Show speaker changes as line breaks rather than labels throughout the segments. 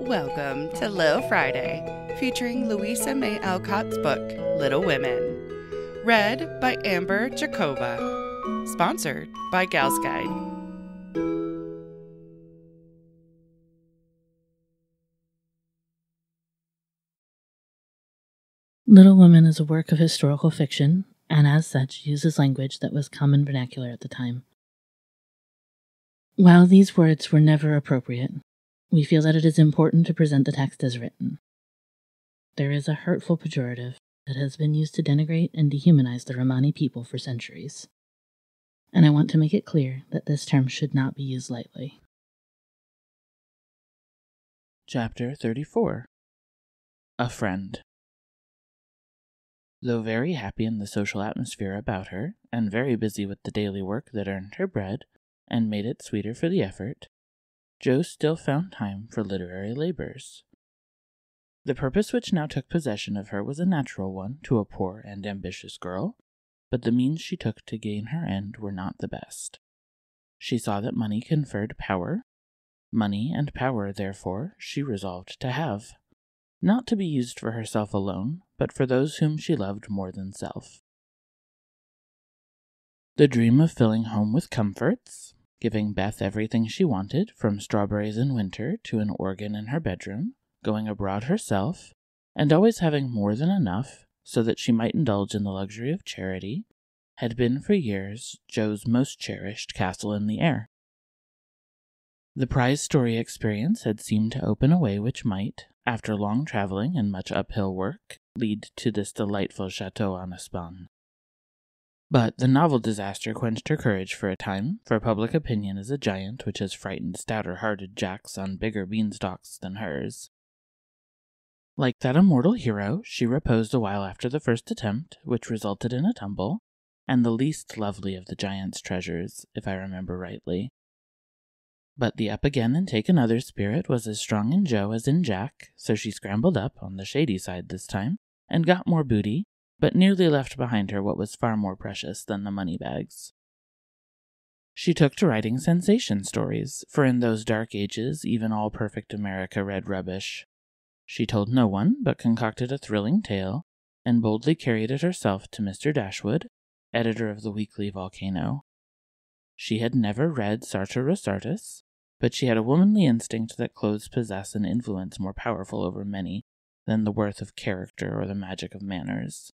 Welcome to Lil Friday, featuring Louisa May Alcott's book, Little Women. Read by Amber Jacoba. Sponsored by Gals Guide.
Little Women is a work of historical fiction, and as such uses language that was common vernacular at the time. While these words were never appropriate, we feel that it is important to present the text as written. There is a hurtful pejorative that has been used to denigrate and dehumanize the Romani people for centuries, and I want to make it clear that this term should not be used lightly.
Chapter 34. A Friend. Though very happy in the social atmosphere about her, and very busy with the daily work that earned her bread, and made it sweeter for the effort, Jo still found time for literary labors. The purpose which now took possession of her was a natural one to a poor and ambitious girl, but the means she took to gain her end were not the best. She saw that money conferred power. Money and power, therefore, she resolved to have, not to be used for herself alone, but for those whom she loved more than self. The dream of filling home with comforts, giving Beth everything she wanted, from strawberries in winter to an organ in her bedroom, going abroad herself, and always having more than enough so that she might indulge in the luxury of charity, had been for years Jo's most cherished castle in the air. The prize story experience had seemed to open a way which might, after long traveling and much uphill work, lead to this delightful chateau en Espagne. But the novel disaster quenched her courage for a time, for public opinion is a giant which has frightened stouter-hearted Jacks on bigger beanstalks than hers. Like that immortal hero, she reposed a while after the first attempt, which resulted in a tumble, and the least lovely of the giant's treasures, if I remember rightly. But the up again and take another spirit was as strong in Jo as in Jack, so she scrambled up, on the shady side this time, and got more booty, but nearly left behind her what was far more precious than the money bags. She took to writing sensation stories, for in those dark ages even all perfect America read rubbish. She told no one, but concocted a thrilling tale, and boldly carried it herself to Mr. Dashwood, editor of the Weekly Volcano. She had never read Sartor Resartus, but she had a womanly instinct that clothes possess an influence more powerful over many than the worth of character or the magic of manners.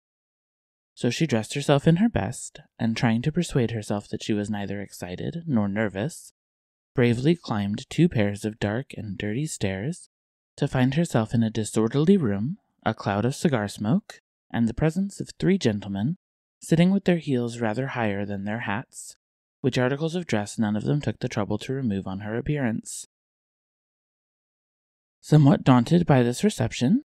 So she dressed herself in her best, and trying to persuade herself that she was neither excited nor nervous, bravely climbed 2 pairs of dark and dirty stairs, to find herself in a disorderly room, a cloud of cigar smoke, and the presence of 3 gentlemen, sitting with their heels rather higher than their hats, which articles of dress none of them took the trouble to remove on her appearance. Somewhat daunted by this reception,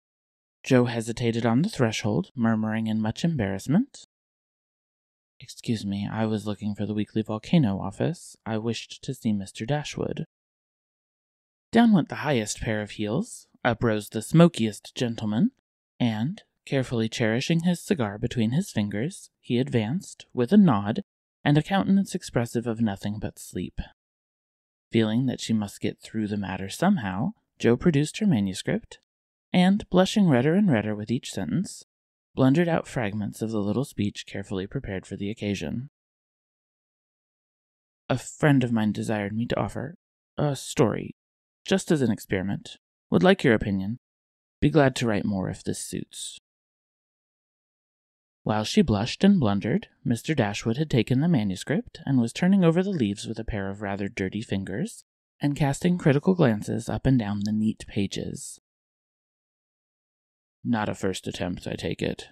Jo hesitated on the threshold, murmuring in much embarrassment, "Excuse me, I was looking for the Weekly Volcano office. I wished to see Mr. Dashwood." Down went the highest pair of heels, up rose the smokiest gentleman, and, carefully cherishing his cigar between his fingers, he advanced, with a nod, and a countenance expressive of nothing but sleep. Feeling that she must get through the matter somehow, Jo produced her manuscript, and, blushing redder and redder with each sentence, blundered out fragments of the little speech carefully prepared for the occasion. "A friend of mine desired me to offer a story, just as an experiment. Would like your opinion. Be glad to write more if this suits." While she blushed and blundered, Mr. Dashwood had taken the manuscript and was turning over the leaves with a pair of rather dirty fingers, and casting critical glances up and down the neat pages. "Not a first attempt, I take it,"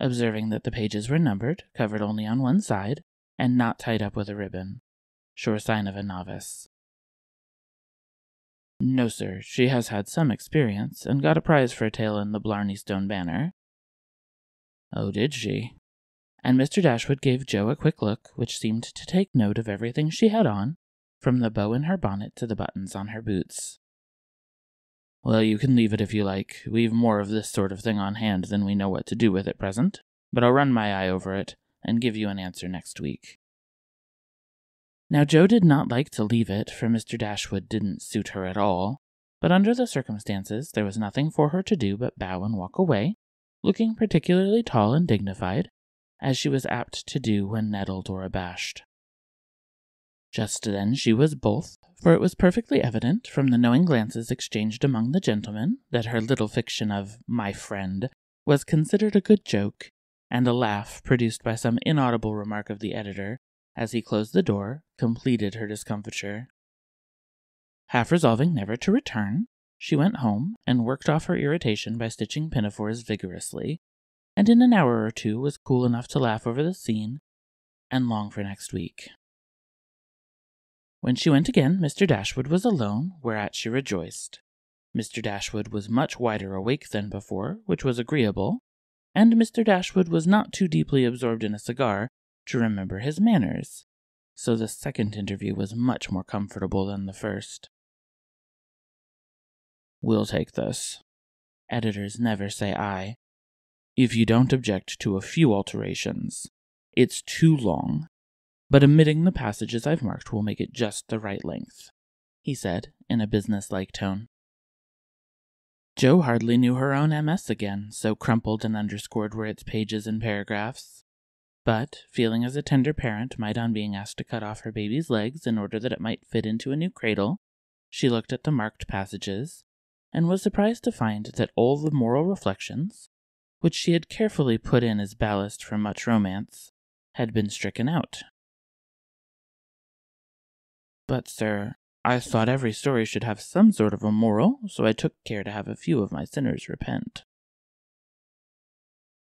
observing that the pages were numbered, covered only on one side, and not tied up with a ribbon. Sure sign of a novice. "No, sir, she has had some experience, and got a prize for a tale in the Blarney Stone Banner." "Oh, did she?" And Mr. Dashwood gave Jo a quick look, which seemed to take note of everything she had on, from the bow in her bonnet to the buttons on her boots. "Well, you can leave it if you like. We've more of this sort of thing on hand than we know what to do with at present, but I'll run my eye over it, and give you an answer next week." Now Jo did not like to leave it, for Mr. Dashwood didn't suit her at all, but under the circumstances there was nothing for her to do but bow and walk away, looking particularly tall and dignified, as she was apt to do when nettled or abashed. Just then she was both, for it was perfectly evident from the knowing glances exchanged among the gentlemen that her little fiction of "my friend" was considered a good joke, and a laugh produced by some inaudible remark of the editor, as he closed the door, completed her discomfiture. Half resolving never to return, she went home and worked off her irritation by stitching pinafores vigorously, and in an hour or two was cool enough to laugh over the scene and long for next week. When she went again, Mr. Dashwood was alone, whereat she rejoiced. Mr. Dashwood was much wider awake than before, which was agreeable, and Mr. Dashwood was not too deeply absorbed in a cigar to remember his manners, so the second interview was much more comfortable than the first. "We'll take this. Editors never say aye. If you don't object to a few alterations. It's too long, but omitting the passages I've marked will make it just the right length," he said in a business-like tone. Jo hardly knew her own MS again, so crumpled and underscored were its pages and paragraphs. But, feeling as a tender parent might on being asked to cut off her baby's legs in order that it might fit into a new cradle, she looked at the marked passages, and was surprised to find that all the moral reflections, which she had carefully put in as ballast for much romance, had been stricken out. "But, sir, I thought every story should have some sort of a moral, so I took care to have a few of my sinners repent."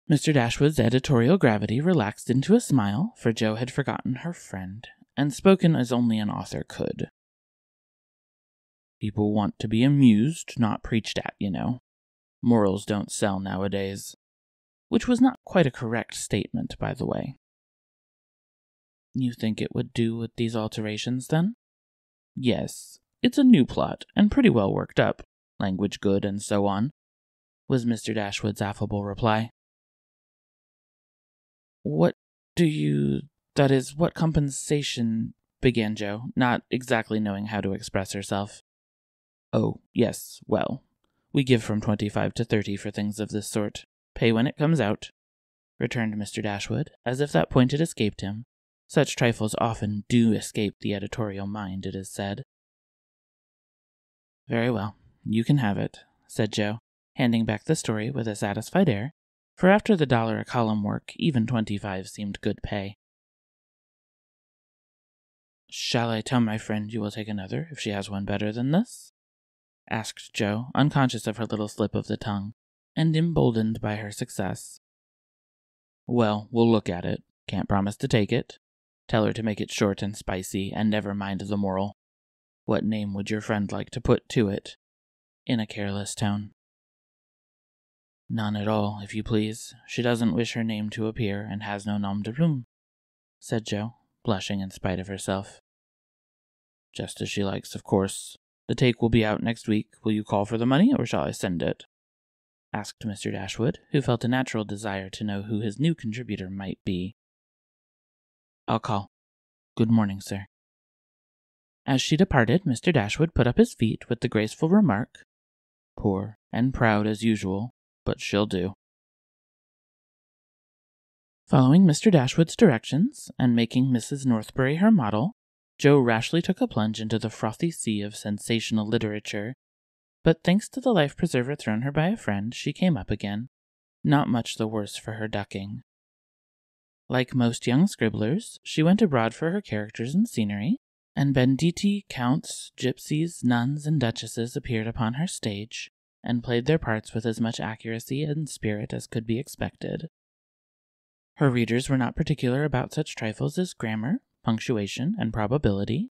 Mr. Dashwood's editorial gravity relaxed into a smile, for Jo had forgotten her friend, and spoken as only an author could. "People want to be amused, not preached at, you know. Morals don't sell nowadays." Which was not quite a correct statement, by the way. "You think it would do with these alterations, then?" "Yes, it's a new plot, and pretty well worked up, language good, and so on," was Mr. Dashwood's affable reply. "What compensation," began Jo, not exactly knowing how to express herself. "Oh, yes, well, we give from 25 to 30 for things of this sort. Pay when it comes out," returned Mr. Dashwood, as if that point had escaped him. Such trifles often do escape the editorial mind, it is said. "Very well, you can have it," said Jo, handing back the story with a satisfied air, for after the $1 a column work, even 25 seemed good pay. "Shall I tell my friend you will take another if she has one better than this?" asked Jo, unconscious of her little slip of the tongue, and emboldened by her success. "Well, we'll look at it. Can't promise to take it. Tell her to make it short and spicy, and never mind the moral. What name would your friend like to put to it?" in a careless tone. "None at all, if you please. She doesn't wish her name to appear, and has no nom de plume," said Jo, blushing in spite of herself. "Just as she likes, of course. The take will be out next week. Will you call for the money, or shall I send it?" asked Mr. Dashwood, who felt a natural desire to know who his new contributor might be. "I'll call. Good morning, sir." As she departed, Mr. Dashwood put up his feet with the graceful remark, "Poor and proud as usual, but she'll do." Following Mr. Dashwood's directions, and making Mrs. Northbury her model, Jo rashly took a plunge into the frothy sea of sensational literature, but thanks to the life-preserver thrown her by a friend, she came up again, not much the worse for her ducking. Like most young scribblers, she went abroad for her characters and scenery, and banditti, counts, gypsies, nuns, and duchesses appeared upon her stage, and played their parts with as much accuracy and spirit as could be expected. Her readers were not particular about such trifles as grammar, punctuation, and probability,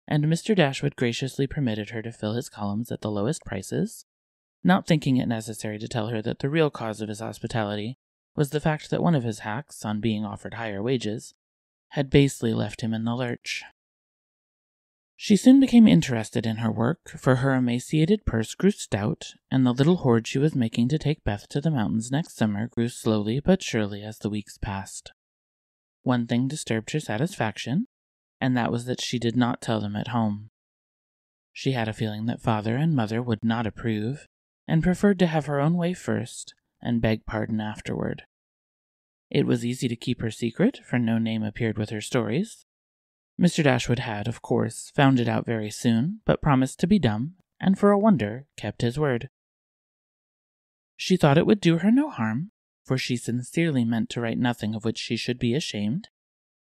and Mr. Dashwood graciously permitted her to fill his columns at the lowest prices, not thinking it necessary to tell her that the real cause of his hospitality was the fact that one of his hacks, on being offered higher wages, had basely left him in the lurch. She soon became interested in her work, for her emaciated purse grew stout, and the little hoard she was making to take Beth to the mountains next summer grew slowly but surely as the weeks passed. One thing disturbed her satisfaction, and that was that she did not tell them at home. She had a feeling that father and mother would not approve, and preferred to have her own way first and beg pardon afterward. It was easy to keep her secret, for no name appeared with her stories. Mr. Dashwood had, of course, found it out very soon, but promised to be dumb, and for a wonder, kept his word. She thought it would do her no harm, for she sincerely meant to write nothing of which she should be ashamed,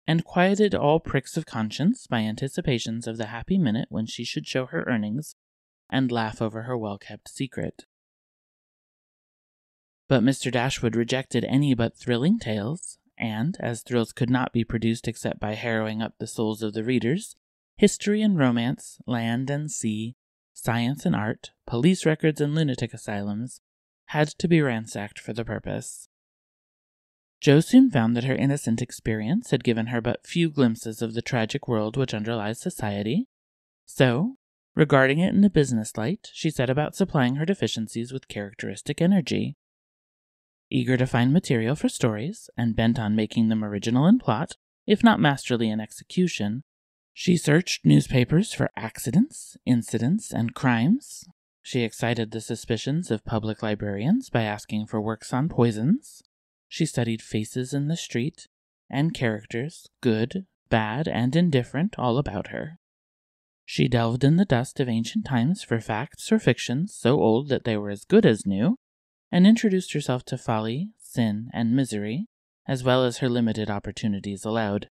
and quieted all pricks of conscience by anticipations of the happy minute when she should show her earnings and laugh over her well-kept secret. But Mr. Dashwood rejected any but thrilling tales, and, as thrills could not be produced except by harrowing up the souls of the readers, history and romance, land and sea, science and art, police records and lunatic asylums, had to be ransacked for the purpose. Jo soon found that her innocent experience had given her but few glimpses of the tragic world which underlies society, so, regarding it in a business light, she set about supplying her deficiencies with characteristic energy. Eager to find material for stories, and bent on making them original in plot, if not masterly in execution, she searched newspapers for accidents, incidents, and crimes. She excited the suspicions of public librarians by asking for works on poisons. She studied faces in the street, and characters, good, bad, and indifferent, all about her. She delved in the dust of ancient times for facts or fictions so old that they were as good as new, and introduced herself to folly, sin, and misery, as well as her limited opportunities allowed.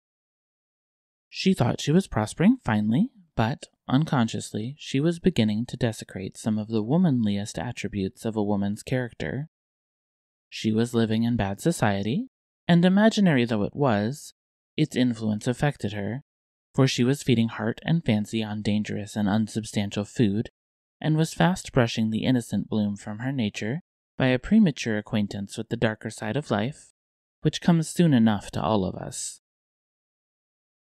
She thought she was prospering finely, but, unconsciously, she was beginning to desecrate some of the womanliest attributes of a woman's character. She was living in bad society, and imaginary though it was, its influence affected her, for she was feeding heart and fancy on dangerous and unsubstantial food, and was fast brushing the innocent bloom from her nature by a premature acquaintance with the darker side of life, which comes soon enough to all of us.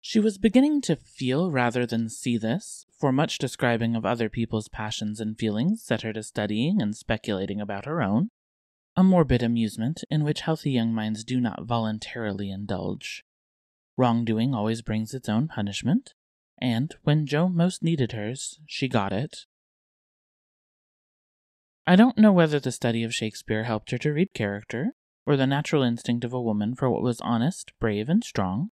She was beginning to feel rather than see this, for much describing of other people's passions and feelings set her to studying and speculating about her own, a morbid amusement in which healthy young minds do not voluntarily indulge. Wrongdoing always brings its own punishment, and when Jo most needed hers, she got it. I don't know whether the study of Shakespeare helped her to read character, or the natural instinct of a woman for what was honest, brave, and strong,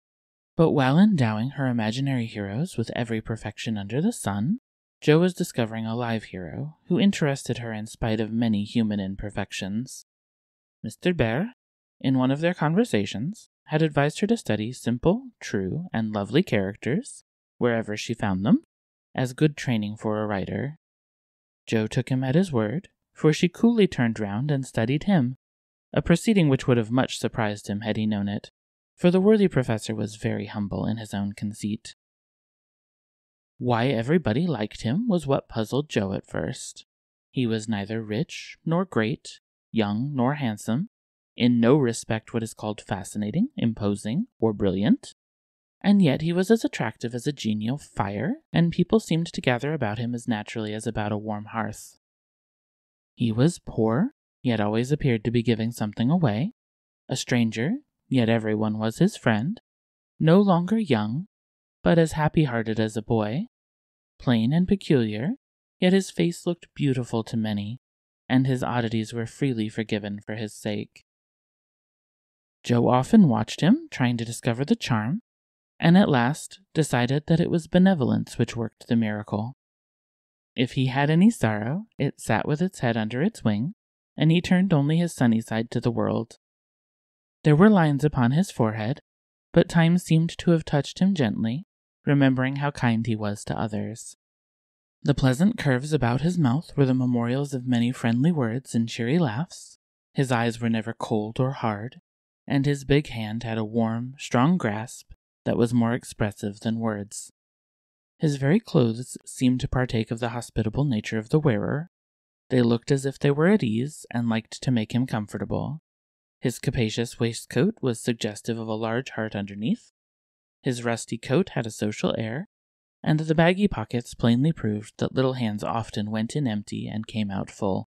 but while endowing her imaginary heroes with every perfection under the sun, Jo was discovering a live hero who interested her in spite of many human imperfections. Mr. Bert, in one of their conversations, had advised her to study simple, true, and lovely characters, wherever she found them, as good training for a writer. Jo took him at his word, for she coolly turned round and studied him, a proceeding which would have much surprised him had he known it, for the worthy professor was very humble in his own conceit. Why everybody liked him was what puzzled Jo at first. He was neither rich nor great, young nor handsome, in no respect what is called fascinating, imposing, or brilliant, and yet he was as attractive as a genial fire, and people seemed to gather about him as naturally as about a warm hearth. He was poor, yet always appeared to be giving something away, a stranger, yet everyone was his friend, no longer young, but as happy-hearted as a boy, plain and peculiar, yet his face looked beautiful to many, and his oddities were freely forgiven for his sake. Jo often watched him, trying to discover the charm, and at last decided that it was benevolence which worked the miracle. If he had any sorrow, it sat with its head under its wing, and he turned only his sunny side to the world. There were lines upon his forehead, but time seemed to have touched him gently, remembering how kind he was to others. The pleasant curves about his mouth were the memorials of many friendly words and cheery laughs. His eyes were never cold or hard, and his big hand had a warm, strong grasp that was more expressive than words. His very clothes seemed to partake of the hospitable nature of the wearer. They looked as if they were at ease and liked to make him comfortable. His capacious waistcoat was suggestive of a large heart underneath. His rusty coat had a social air, and the baggy pockets plainly proved that little hands often went in empty and came out full.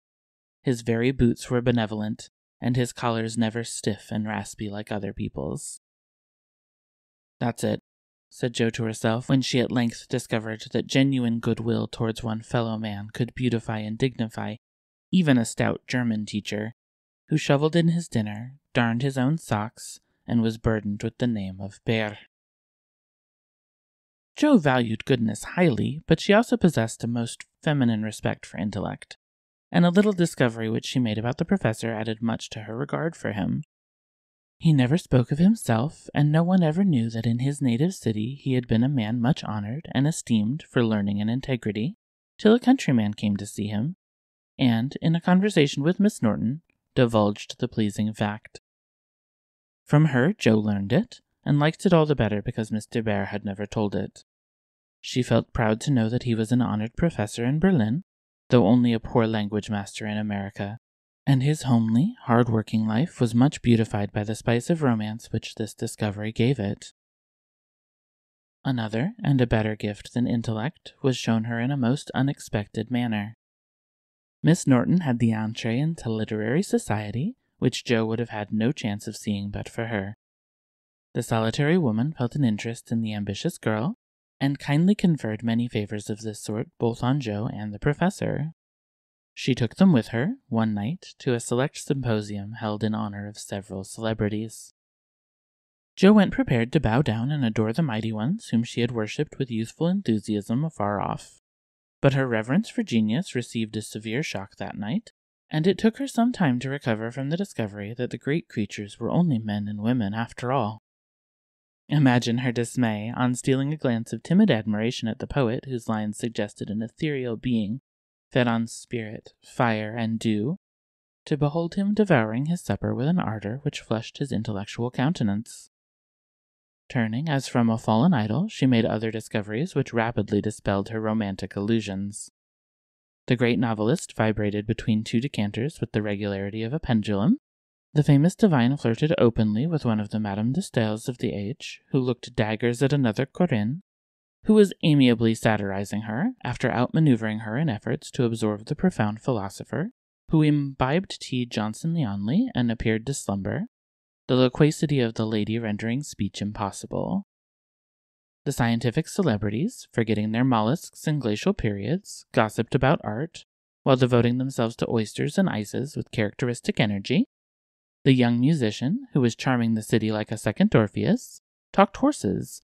His very boots were benevolent, and his collars never stiff and raspy like other people's. "That's it," said Jo to herself when she at length discovered that genuine goodwill towards one fellow man could beautify and dignify even a stout German teacher, who shoveled in his dinner, darned his own socks, and was burdened with the name of Père. Jo valued goodness highly, but she also possessed a most feminine respect for intellect, and a little discovery which she made about the professor added much to her regard for him. He never spoke of himself, and no one ever knew that in his native city he had been a man much honored and esteemed for learning and integrity, till a countryman came to see him, and, in a conversation with Miss Norton, divulged the pleasing fact. From her, Jo learned it, and liked it all the better because Mr. Bär had never told it. She felt proud to know that he was an honored professor in Berlin, though only a poor language master in America, and his homely, hard-working life was much beautified by the spice of romance which this discovery gave it. Another, and a better gift than intellect, was shown her in a most unexpected manner. Miss Norton had the entree into literary society, which Jo would have had no chance of seeing but for her. The solitary woman felt an interest in the ambitious girl, and kindly conferred many favors of this sort both on Jo and the professor. She took them with her, one night, to a select symposium held in honor of several celebrities. Jo went prepared to bow down and adore the mighty ones whom she had worshipped with youthful enthusiasm afar off. But her reverence for genius received a severe shock that night, and it took her some time to recover from the discovery that the great creatures were only men and women after all. Imagine her dismay on stealing a glance of timid admiration at the poet whose lines suggested an ethereal being fed on spirit, fire, and dew, to behold him devouring his supper with an ardor which flushed his intellectual countenance. Turning as from a fallen idol, she made other discoveries which rapidly dispelled her romantic illusions. The great novelist vibrated between two decanters with the regularity of a pendulum. The famous divine flirted openly with one of the Madame de Staëls of the age, who looked daggers at another Corinne, who was amiably satirizing her, after outmaneuvering her in efforts to absorb the profound philosopher, who imbibed tea Johnson Leonly and appeared to slumber, the loquacity of the lady rendering speech impossible. The scientific celebrities, forgetting their mollusks and glacial periods, gossiped about art, while devoting themselves to oysters and ices with characteristic energy. The young musician, who was charming the city like a second Orpheus, talked horses,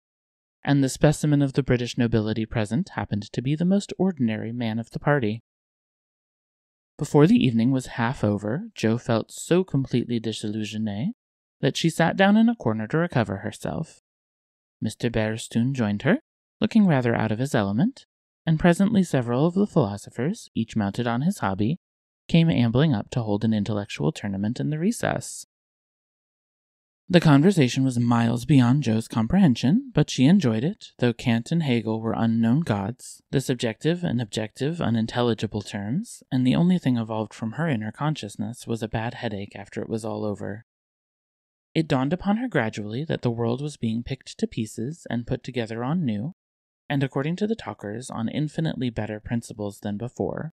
and the specimen of the British nobility present happened to be the most ordinary man of the party. Before the evening was half over, Jo felt so completely disillusionée that she sat down in a corner to recover herself. Mr. Bär soon joined her, looking rather out of his element, and presently several of the philosophers, each mounted on his hobby, came ambling up to hold an intellectual tournament in the recess. The conversation was miles beyond Jo's comprehension, but she enjoyed it, though Kant and Hegel were unknown gods, the subjective and objective unintelligible terms, and the only thing evolved from her inner consciousness was a bad headache after it was all over. It dawned upon her gradually that the world was being picked to pieces and put together on new, and according to the talkers, on infinitely better principles than before,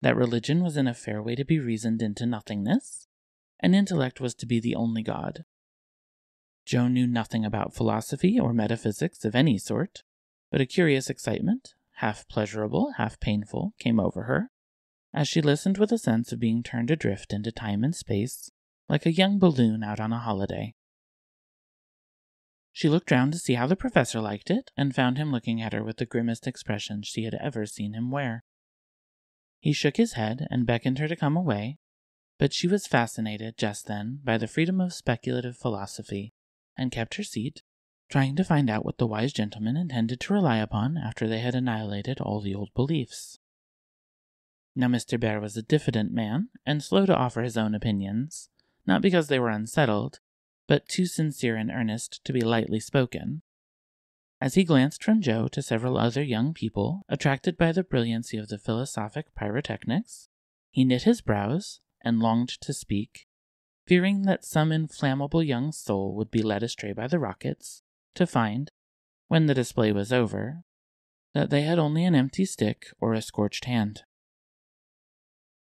that religion was in a fair way to be reasoned into nothingness, and intellect was to be the only god. Jo knew nothing about philosophy or metaphysics of any sort, but a curious excitement, half pleasurable, half painful, came over her, as she listened with a sense of being turned adrift into time and space, like a young balloon out on a holiday. She looked round to see how the professor liked it, and found him looking at her with the grimmest expression she had ever seen him wear. He shook his head and beckoned her to come away, but she was fascinated just then by the freedom of speculative philosophy, and kept her seat, trying to find out what the wise gentleman intended to rely upon after they had annihilated all the old beliefs. Now Mr. Bär was a diffident man, and slow to offer his own opinions, not because they were unsettled, but too sincere and earnest to be lightly spoken. As he glanced from Jo to several other young people, attracted by the brilliancy of the philosophic pyrotechnics, he knit his brows, and longed to speak, fearing that some inflammable young soul would be led astray by the rockets, to find, when the display was over, that they had only an empty stick or a scorched hand.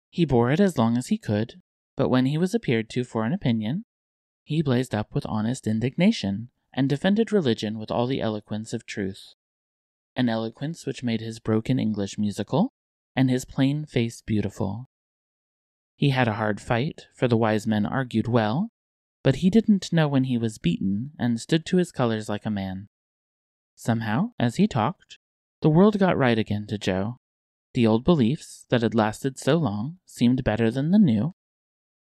He bore it as long as he could, but when he was appeared to for an opinion, he blazed up with honest indignation, and defended religion with all the eloquence of truth, an eloquence which made his broken English musical and his plain face beautiful. He had a hard fight, for the wise men argued well, but he didn't know when he was beaten and stood to his colors like a man. Somehow, as he talked, the world got right again to Joe. The old beliefs that had lasted so long seemed better than the new.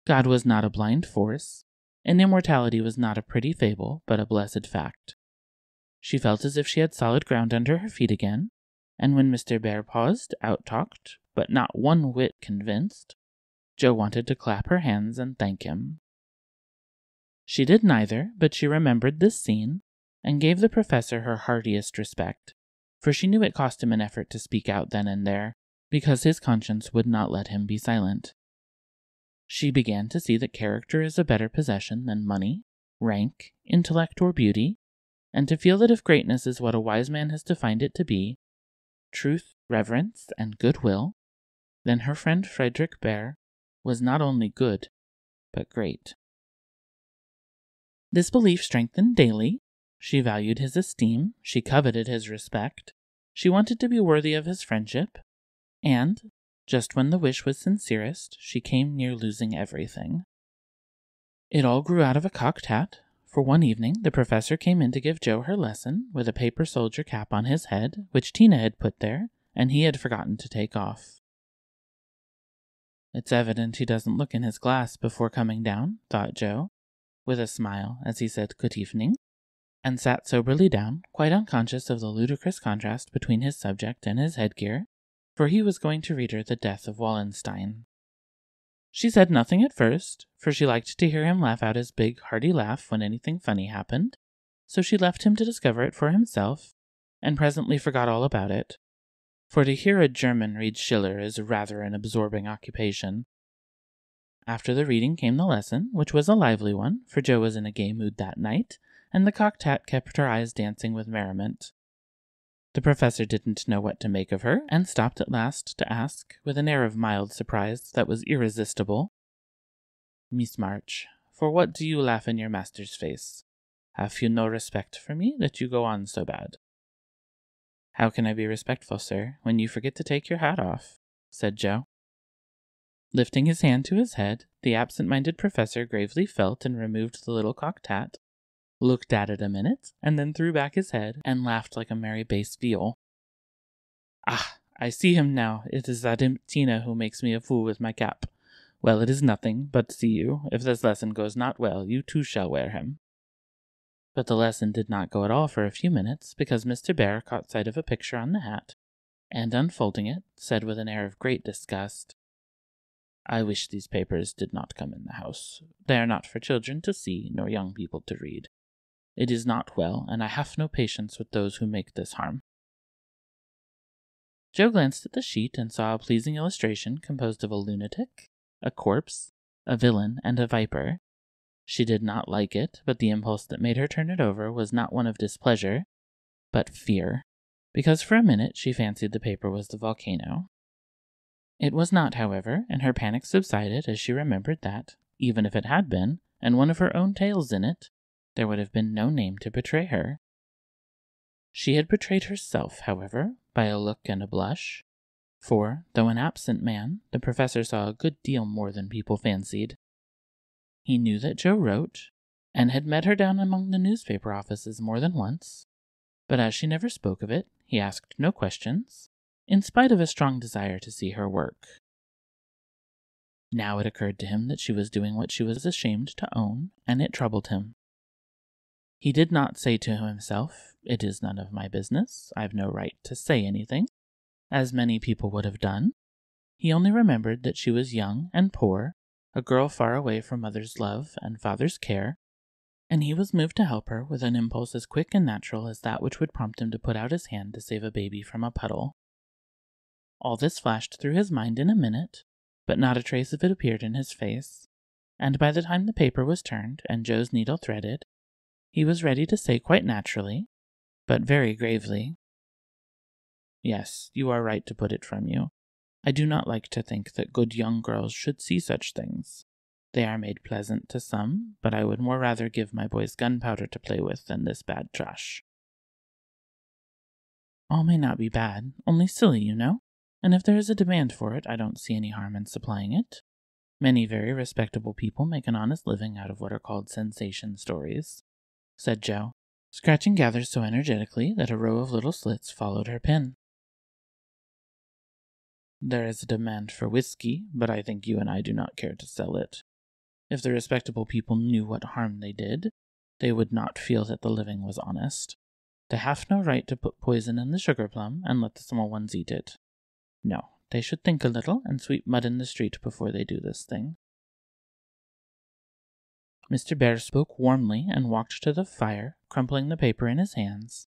God was not a blind force, and immortality was not a pretty fable, but a blessed fact. She felt as if she had solid ground under her feet again, and when Mr. Bear paused, out-talked, but not one whit convinced, Joe wanted to clap her hands and thank him. She did neither, but she remembered this scene, and gave the professor her heartiest respect, for she knew it cost him an effort to speak out then and there, because his conscience would not let him be silent. She began to see that character is a better possession than money, rank, intellect, or beauty, and to feel that if greatness is what a wise man has defined it to be, truth, reverence, and goodwill, then her friend Frederick Bear was not only good, but great. This belief strengthened daily. She valued his esteem, she coveted his respect, she wanted to be worthy of his friendship, and, just when the wish was sincerest, she came near losing everything. It all grew out of a cocked hat, for one evening the professor came in to give Joe her lesson with a paper soldier cap on his head, which Tina had put there, and he had forgotten to take off. It's evident he doesn't look in his glass before coming down, thought Joe, with a smile as he said good evening, and sat soberly down, quite unconscious of the ludicrous contrast between his subject and his headgear, for he was going to read her The Death of Wallenstein. She said nothing at first, for she liked to hear him laugh out his big, hearty laugh when anything funny happened, so she left him to discover it for himself, and presently forgot all about it, for to hear a German read Schiller is rather an absorbing occupation. After the reading came the lesson, which was a lively one, for Joe was in a gay mood that night, and the cocked hat kept her eyes dancing with merriment. The professor didn't know what to make of her, and stopped at last to ask, with an air of mild surprise that was irresistible, "Miss March, for what do you laugh in your master's face? Have you no respect for me, that you go on so bad?" "How can I be respectful, sir, when you forget to take your hat off?" said Joe. Lifting his hand to his head, the absent-minded professor gravely felt and removed the little cocked hat, looked at it a minute, and then threw back his head and laughed like a merry bass viol. "Ah, I see him now. It is that imp Tina who makes me a fool with my cap. Well, it is nothing, but see you, if this lesson goes not well, you too shall wear him." But the lesson did not go at all for a few minutes, because Mr. Bear caught sight of a picture on the hat, and unfolding it, said with an air of great disgust, "I wish these papers did not come in the house. They are not for children to see, nor young people to read. It is not well, and I have no patience with those who make this harm." Joe glanced at the sheet and saw a pleasing illustration composed of a lunatic, a corpse, a villain, and a viper. She did not like it, but the impulse that made her turn it over was not one of displeasure, but fear, because for a minute she fancied the paper was the volcano. It was not, however, and her panic subsided as she remembered that, even if it had been, and one of her own tales in it, there would have been no name to betray her. She had betrayed herself, however, by a look and a blush, for, though an absent man, the professor saw a good deal more than people fancied. He knew that Joe wrote, and had met her down among the newspaper offices more than once, but as she never spoke of it, he asked no questions, in spite of a strong desire to see her work. Now it occurred to him that she was doing what she was ashamed to own, and it troubled him. He did not say to himself, "It is none of my business, I've no right to say anything," as many people would have done. He only remembered that she was young and poor, a girl far away from mother's love and father's care, and he was moved to help her with an impulse as quick and natural as that which would prompt him to put out his hand to save a baby from a puddle. All this flashed through his mind in a minute, but not a trace of it appeared in his face, and by the time the paper was turned and Joe's needle threaded, he was ready to say quite naturally, but very gravely, "Yes, you are right to put it from you. I do not like to think that good young girls should see such things. They are made pleasant to some, but I would more rather give my boys gunpowder to play with than this bad trash. All may not be bad, only silly, you know, and if there is a demand for it, I don't see any harm in supplying it. Many very respectable people make an honest living out of what are called sensation stories," said Jo, scratching gathers so energetically that a row of little slits followed her pen. "There is a demand for whiskey, but I think you and I do not care to sell it. If the respectable people knew what harm they did, they would not feel that the living was honest. They have no right to put poison in the sugar plum and let the small ones eat it. No, they should think a little and sweep mud in the street before they do this thing." Mr. Bear spoke warmly and walked to the fire, crumpling the paper in his hands.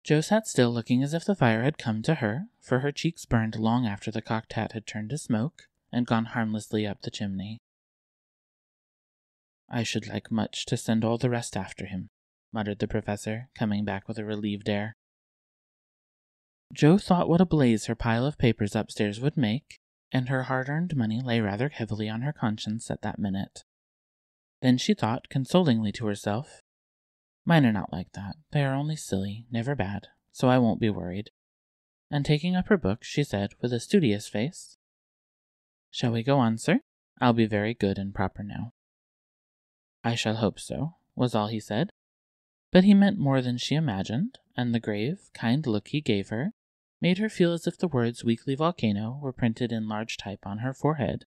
Jo sat still, looking as if the fire had come to her, for her cheeks burned long after the cocked hat had turned to smoke and gone harmlessly up the chimney. "I should like much to send all the rest after him," muttered the professor, coming back with a relieved air. Jo thought what a blaze her pile of papers upstairs would make, and her hard-earned money lay rather heavily on her conscience at that minute. Then she thought, consolingly to herself, "Mine are not like that. They are only silly, never bad, so I won't be worried." And taking up her book, she said, with a studious face, "Shall we go on, sir? I'll be very good and proper now." "I shall hope so," was all he said. But he meant more than she imagined, and the grave, kind look he gave her made her feel as if the words "weekly volcano" were printed in large type on her forehead.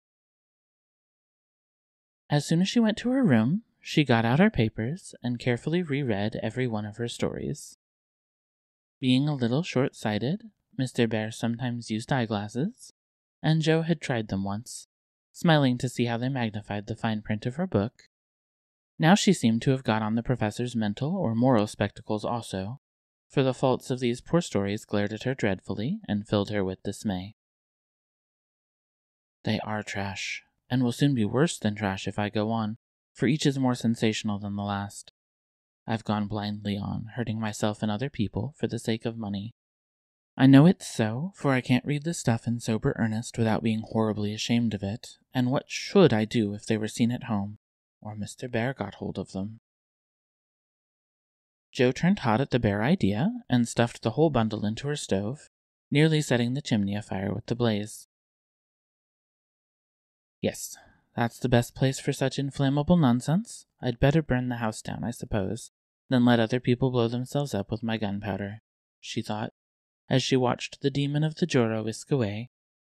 As soon as she went to her room, she got out her papers and carefully reread every one of her stories. Being a little short-sighted, Mr. Bear sometimes used eyeglasses, and Jo had tried them once, smiling to see how they magnified the fine print of her book. Now she seemed to have got on the professor's mental or moral spectacles also, for the faults of these poor stories glared at her dreadfully and filled her with dismay. "They are trash, and will soon be worse than trash if I go on, for each is more sensational than the last. I've gone blindly on, hurting myself and other people for the sake of money. I know it's so, for I can't read the stuff in sober earnest without being horribly ashamed of it, and what should I do if they were seen at home, or Mr. Bear got hold of them?" Jo turned hot at the bare idea, and stuffed the whole bundle into her stove, nearly setting the chimney afire with the blaze. "Yes, that's the best place for such inflammable nonsense. I'd better burn the house down, I suppose, than let other people blow themselves up with my gunpowder," she thought, as she watched the demon of the Joro whisk away,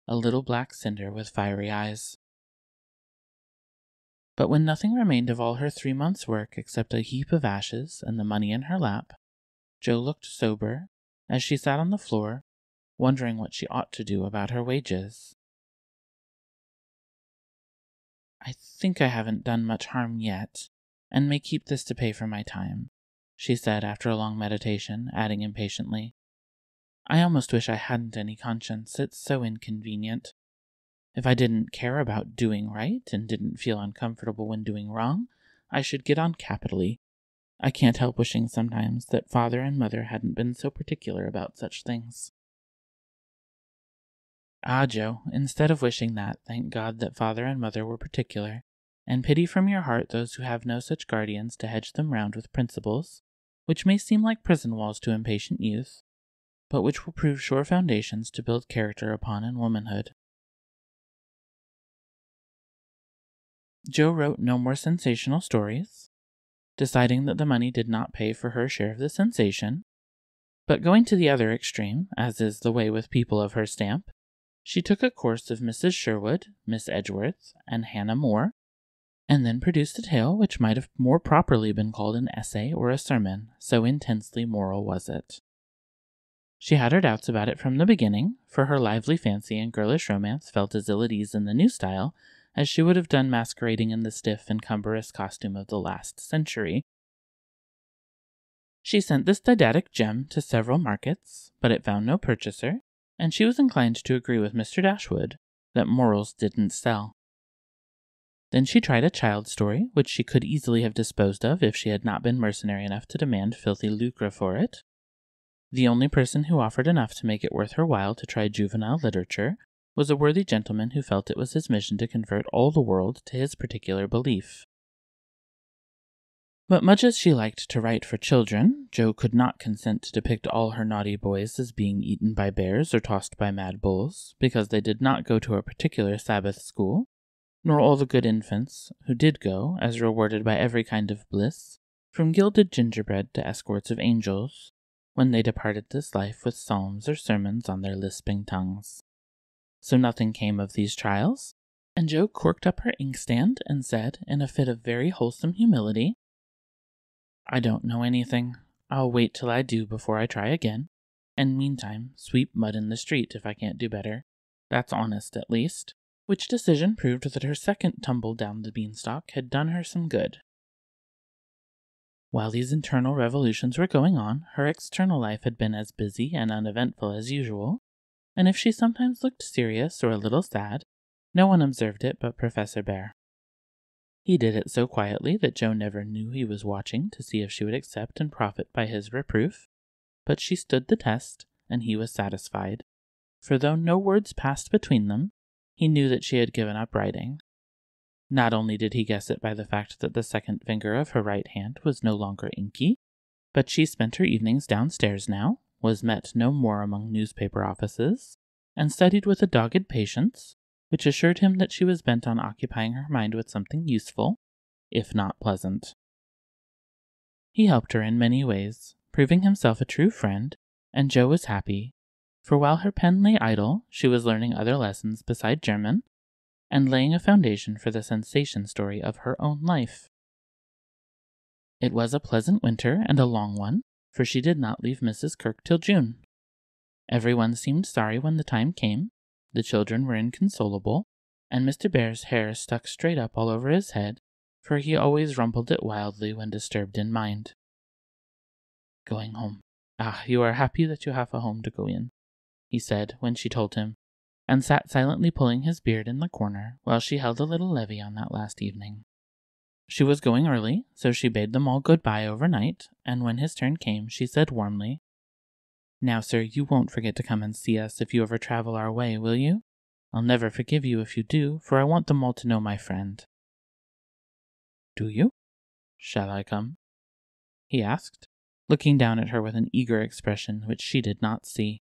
a little black cinder with fiery eyes. But when nothing remained of all her 3 months' work except a heap of ashes and the money in her lap, Jo looked sober as she sat on the floor, wondering what she ought to do about her wages. "I think I haven't done much harm yet, and may keep this to pay for my time," she said after a long meditation, adding impatiently, "I almost wish I hadn't any conscience. It's so inconvenient. If I didn't care about doing right and didn't feel uncomfortable when doing wrong, I should get on capitally. I can't help wishing sometimes that Father and Mother hadn't been so particular about such things." "Ah, Jo, instead of wishing that, thank God that Father and Mother were particular, and pity from your heart those who have no such guardians to hedge them round with principles, which may seem like prison walls to impatient youth, but which will prove sure foundations to build character upon in womanhood." Jo wrote no more sensational stories, deciding that the money did not pay for her share of the sensation, but going to the other extreme, as is the way with people of her stamp, she took a course of Mrs. Sherwood, Miss Edgeworth, and Hannah More, and then produced a tale which might have more properly been called an essay or a sermon, so intensely moral was it. She had her doubts about it from the beginning, for her lively fancy and girlish romance felt as ill at ease in the new style as she would have done masquerading in the stiff and cumbrous costume of the last century. She sent this didactic gem to several markets, but it found no purchaser, and she was inclined to agree with Mr. Dashwood that morals didn't sell. Then she tried a child's story, which she could easily have disposed of if she had not been mercenary enough to demand filthy lucre for it. The only person who offered enough to make it worth her while to try juvenile literature was a worthy gentleman who felt it was his mission to convert all the world to his particular belief. But much as she liked to write for children, Jo could not consent to depict all her naughty boys as being eaten by bears or tossed by mad bulls, because they did not go to a particular Sabbath school, nor all the good infants who did go, as rewarded by every kind of bliss, from gilded gingerbread to escorts of angels, when they departed this life with psalms or sermons on their lisping tongues. So nothing came of these trials, and Jo corked up her inkstand and said, in a fit of very wholesome humility, "I don't know anything. I'll wait till I do before I try again, and meantime sweep mud in the street if I can't do better. That's honest, at least." Which decision proved that her second tumble down the beanstalk had done her some good. While these internal revolutions were going on, her external life had been as busy and uneventful as usual, and if she sometimes looked serious or a little sad, no one observed it but Professor Bear. He did it so quietly that Jo never knew he was watching to see if she would accept and profit by his reproof, but she stood the test, and he was satisfied, for though no words passed between them, he knew that she had given up writing. Not only did he guess it by the fact that the second finger of her right hand was no longer inky, but she spent her evenings downstairs now, was met no more among newspaper offices, and studied with a dogged patience, which assured him that she was bent on occupying her mind with something useful, if not pleasant. He helped her in many ways, proving himself a true friend, and Jo was happy, for while her pen lay idle, she was learning other lessons beside German, and laying a foundation for the sensation story of her own life. It was a pleasant winter and a long one, for she did not leave Mrs. Kirk till June. Everyone seemed sorry when the time came, the children were inconsolable, and Mr. Bear's hair stuck straight up all over his head, for he always rumpled it wildly when disturbed in mind. "Going home. Ah, you are happy that you have a home to go in," he said when she told him, and sat silently pulling his beard in the corner while she held a little levee on that last evening. She was going early, so she bade them all good-bye overnight, and when his turn came, she said warmly, "Now, sir, you won't forget to come and see us if you ever travel our way, will you? I'll never forgive you if you do, for I want them all to know my friend." "Do you? Shall I come?" he asked, looking down at her with an eager expression which she did not see.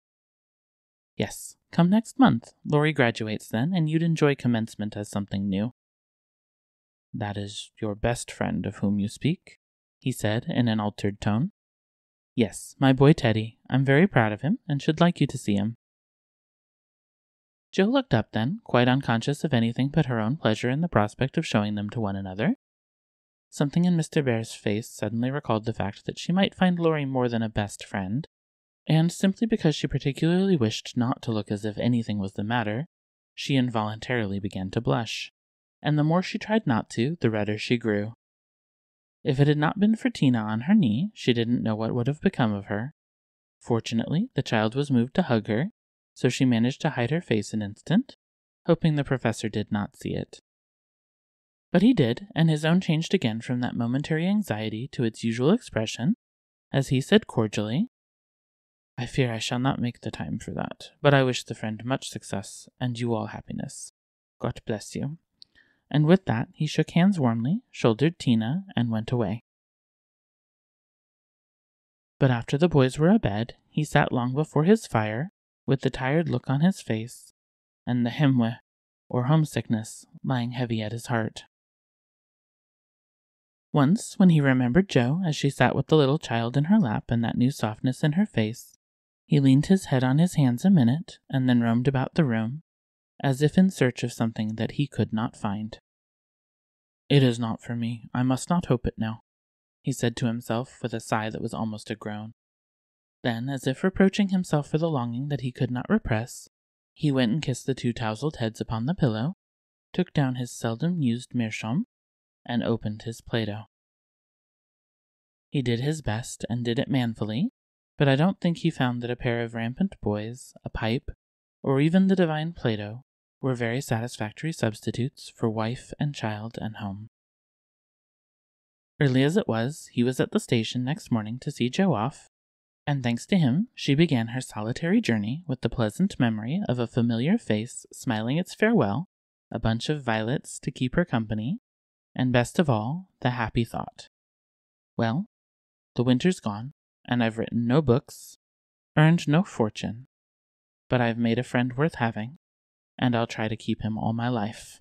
"Yes, come next month. Laurie graduates then, and you'd enjoy commencement as something new." "That is your best friend of whom you speak?" he said in an altered tone. "Yes, my boy Teddy. I'm very proud of him, and should like you to see him." Jo looked up then, quite unconscious of anything but her own pleasure in the prospect of showing them to one another. Something in Mr. Bear's face suddenly recalled the fact that she might find Laurie more than a best friend, and simply because she particularly wished not to look as if anything was the matter, she involuntarily began to blush, and the more she tried not to, the redder she grew. If it had not been for Tina on her knee, she didn't know what would have become of her. Fortunately, the child was moved to hug her, so she managed to hide her face an instant, hoping the professor did not see it. But he did, and his own changed again from that momentary anxiety to its usual expression, as he said cordially, "I fear I shall not make the time for that, but I wish the friend much success, and you all happiness. God bless you." And with that, he shook hands warmly, shouldered Tina, and went away. But after the boys were abed, he sat long before his fire, with the tired look on his face, and the heimweh, or homesickness, lying heavy at his heart. Once, when he remembered Jo as she sat with the little child in her lap and that new softness in her face, he leaned his head on his hands a minute, and then roamed about the room, as if in search of something that he could not find. "It is not for me. I must not hope it now," he said to himself with a sigh that was almost a groan. Then, as if reproaching himself for the longing that he could not repress, he went and kissed the two tousled heads upon the pillow, took down his seldom used meerschaum, and opened his Plato. He did his best, and did it manfully, but I don't think he found that a pair of rampant boys, a pipe, or even the divine Plato were very satisfactory substitutes for wife and child and home. Early as it was, he was at the station next morning to see Jo off, And thanks to him, she began her solitary journey with the pleasant memory of a familiar face smiling its farewell, a bunch of violets to keep her company, and best of all, the happy thought, well, the winter's gone, and I've written no books, earned no fortune, but I've made a friend worth having, and I'll try to keep him all my life.